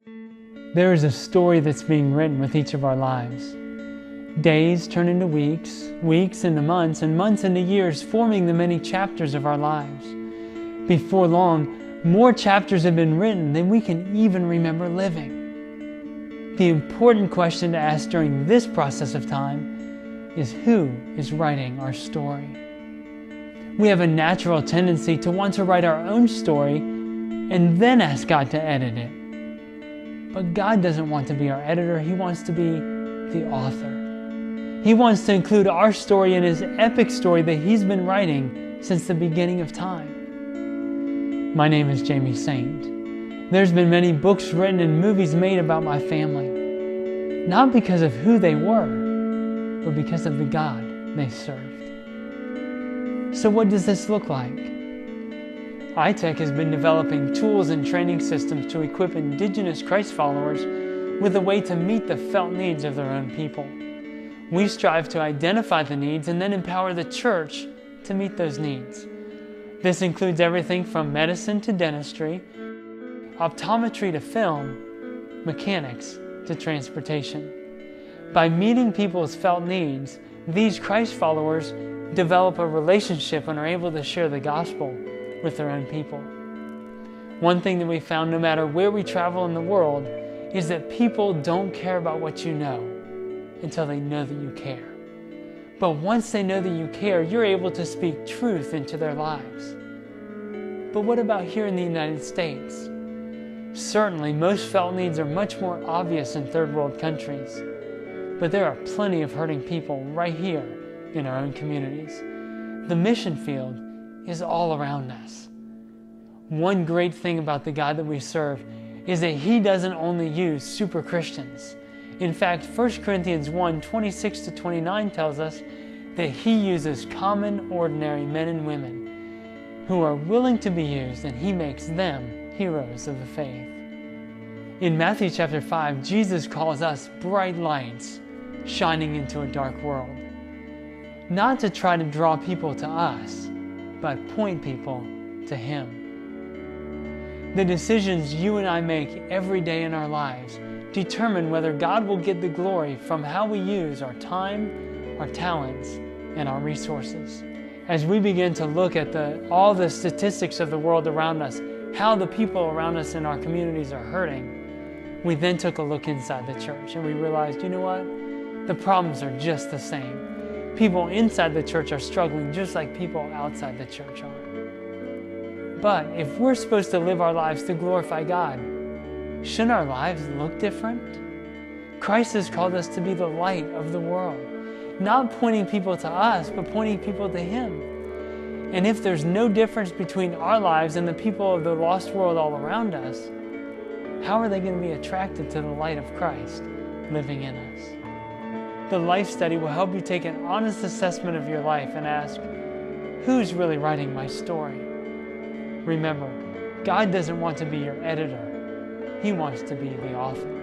There is a story that's being written with each of our lives. Days turn into weeks, weeks into months, and months into years, forming the many chapters of our lives. Before long, more chapters have been written than we can even remember living. The important question to ask during this process of time is, who is writing our story? We have a natural tendency to want to write our own story and then ask God to edit it. But God doesn't want to be our editor. He wants to be the author. He wants to include our story in His epic story that He's been writing since the beginning of time. My name is Jamie Saint. There's been many books written and movies made about my family, not because of who they were, but because of the God they served. So what does this look like? I-TEC has been developing tools and training systems to equip indigenous Christ followers with a way to meet the felt needs of their own people. We strive to identify the needs and then empower the church to meet those needs. This includes everything from medicine to dentistry, optometry to film, mechanics to transportation. By meeting people's felt needs, these Christ followers develop a relationship and are able to share the gospel with their own people. One thing that we found, no matter where we travel in the world, is that people don't care about what you know until they know that you care. But once they know that you care, you're able to speak truth into their lives. But what about here in the United States? Certainly, most felt needs are much more obvious in third world countries. But there are plenty of hurting people right here in our own communities. The mission field is all around us. One great thing about the God that we serve is that He doesn't only use super Christians. In fact, 1 Corinthians 1:26-29 tells us that He uses common, ordinary men and women who are willing to be used, and He makes them heroes of the faith. In Matthew chapter 5, Jesus calls us bright lights shining into a dark world. Not to try to draw people to us, but point people to Him. The decisions you and I make every day in our lives determine whether God will get the glory from how we use our time, our talents, and our resources. As we begin to look at all the statistics of the world around us, how the people around us in our communities are hurting, we then took a look inside the church and we realized, you know what? The problems are just the same. People inside the church are struggling just like people outside the church are. But if we're supposed to live our lives to glorify God, shouldn't our lives look different? Christ has called us to be the light of the world, not pointing people to us, but pointing people to Him. And if there's no difference between our lives and the people of the lost world all around us, how are they going to be attracted to the light of Christ living in us? The Life Study will help you take an honest assessment of your life and ask, who's really writing my story? Remember, God doesn't want to be your editor. He wants to be the author.